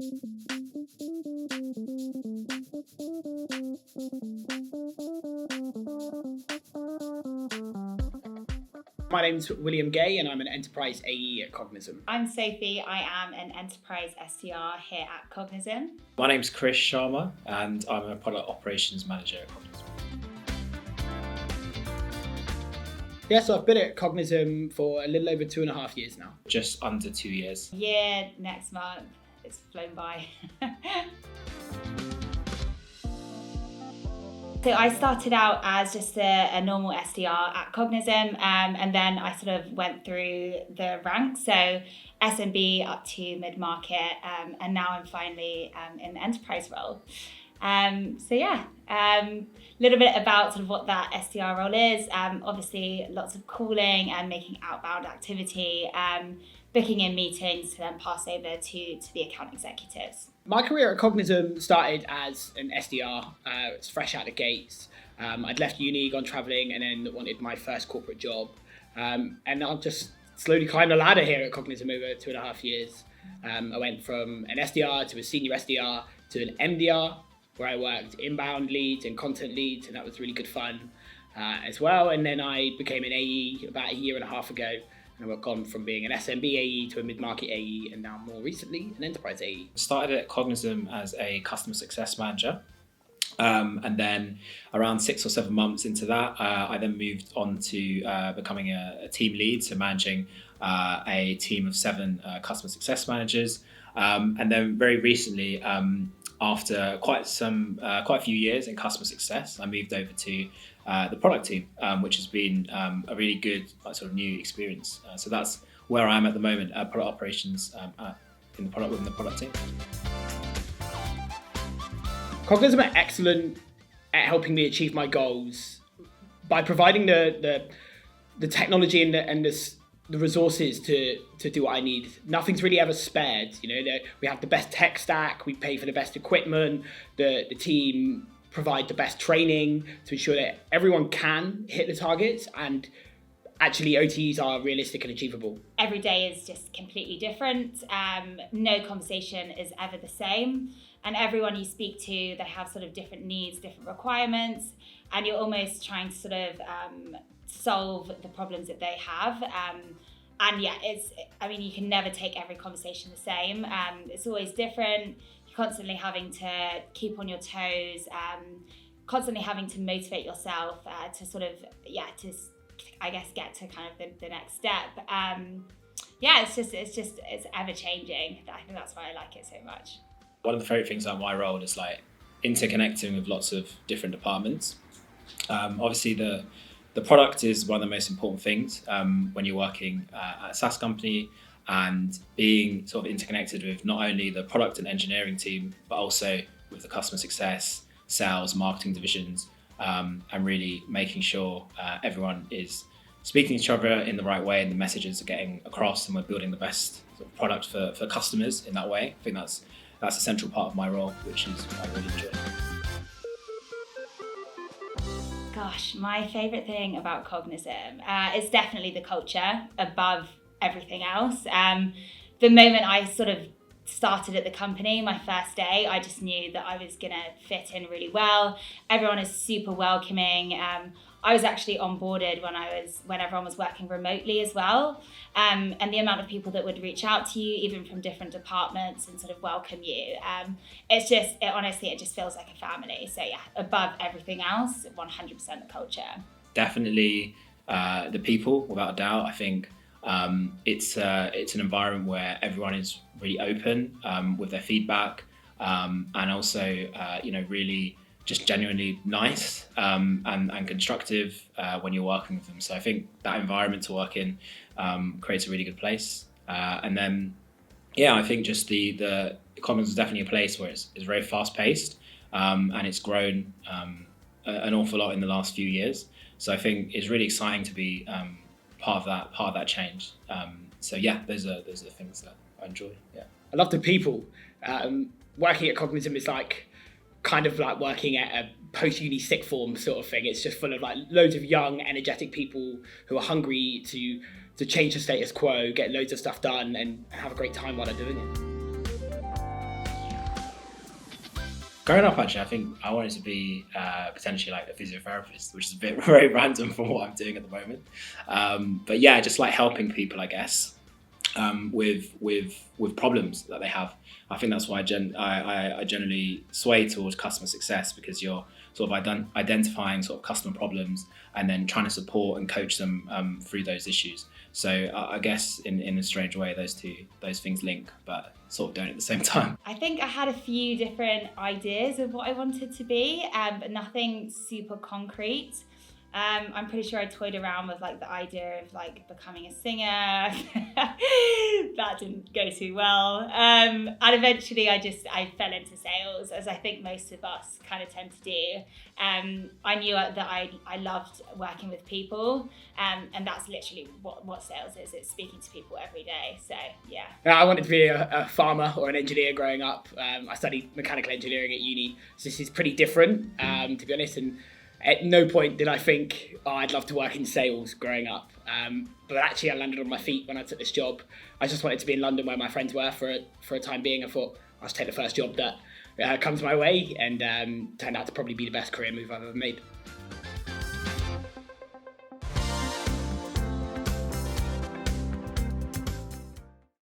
My name's William Gay and I'm an Enterprise AE at Cognism. I'm Sophie, I am an Enterprise SDR here at Cognism. My name's Krish, Sharma, and I'm a Product Operations Manager at Cognism. Yeah, so I've been at Cognism for a little over 2.5 years now. Just under 2 years. Year next month, it's flown by. So I started out as just a normal SDR at Cognism, and then I sort of went through the ranks, so SMB up to mid-market, and now I'm finally in the enterprise role. A little bit about sort of what that SDR role is. Obviously, lots of calling and making outbound activity, booking in meetings to then pass over to the account executives. My career at Cognism started as an SDR. It's fresh out the gates. I'd left uni, gone travelling, and then wanted my first corporate job. And I've just slowly climbed the ladder here at Cognism over 2.5 years. I went from an SDR to a senior SDR to an MDR, where I worked inbound leads and content leads, and that was really good fun as well. And then I became an AE about 1.5 years ago. And I've gone from being an SMB AE to a mid-market AE, and now more recently, an enterprise AE. Started at Cognism as a customer success manager. And then around 6 or 7 months into that, I then moved on to becoming a team lead, so managing a team of 7 customer success managers. And then very recently, after quite a few years in customer success, I moved over to the product team, which has been a really good sort of new experience. So that's where I am at the moment, product operations within the product team. Cognism are excellent at helping me achieve my goals by providing the technology and the resources to do what I need. Nothing's really ever spared. We have the best tech stack, we pay for the best equipment, the team provide the best training to ensure that everyone can hit the targets, and actually OTs are realistic and achievable. Every day is just completely different. No conversation is ever the same. And everyone you speak to, they have sort of different needs, different requirements, and you're almost trying to sort of solve the problems that they have. You can never take every conversation the same. It's always different. You're constantly having to keep on your toes, constantly having to motivate yourself to sort of, get to kind of the next step. It's ever changing. I think that's why I like it so much. One of the favourite things about my role is like interconnecting with lots of different departments. Obviously the product is one of the most important things when you're working at a SaaS company, and being sort of interconnected with not only the product and engineering team, but also with the customer success, sales, marketing divisions, and really making sure everyone is speaking to each other in the right way and the messages are getting across, and we're building the best sort of product for customers in that way. I think that's a central part of my role, which is I really enjoy. Gosh, my favourite thing about Cognism is definitely the culture above everything else. The moment I sort of started at the company, my first day, I just knew that I was going to fit in really well. Everyone is super welcoming. I was actually onboarded when everyone was working remotely as well. And the amount of people that would reach out to you, even from different departments, and sort of welcome you. It just feels like a family. So yeah, above everything else, 100% the culture. Definitely the people, without a doubt. I think it's an environment where everyone is really open with their feedback, and also really just genuinely nice and constructive when you're working with them. So I think that environment to work in creates a really good place. And then, I think just the Commons is definitely a place where it's very fast paced, and it's grown an awful lot in the last few years. So I think it's really exciting to be part of that change. Those are the things that I enjoy. Yeah, I love the people. Working at Cognism is kind of like working at a post-uni sick form sort of thing. It's just full of loads of young, energetic people who are hungry to change the status quo, get loads of stuff done, and have a great time while they're doing it. Growing up, actually, I think I wanted to be potentially like a physiotherapist, which is a bit very random from what I'm doing at the moment. But yeah, just like helping people, I guess, with problems that they have. I think that's why I generally sway towards customer success, because you're sort of identifying sort of customer problems and then trying to support and coach them through those issues. So I guess in a strange way, those things link, but sort of don't at the same time. I think I had a few different ideas of what I wanted to be, but nothing super concrete. I'm pretty sure I toyed around with like the idea of like becoming a singer. That didn't go too well. And eventually I fell into sales, as I think most of us kind of tend to do. I knew that I loved working with people, and that's literally what sales is. It's speaking to people every day. So yeah. I wanted to be a farmer or an engineer growing up. I studied mechanical engineering at uni, so this is pretty different, to be honest. And at no point did I think, I'd love to work in sales growing up. But actually I landed on my feet when I took this job. I just wanted to be in London where my friends were for a time being. I thought I'll just take the first job that comes my way, and turned out to probably be the best career move I've ever made.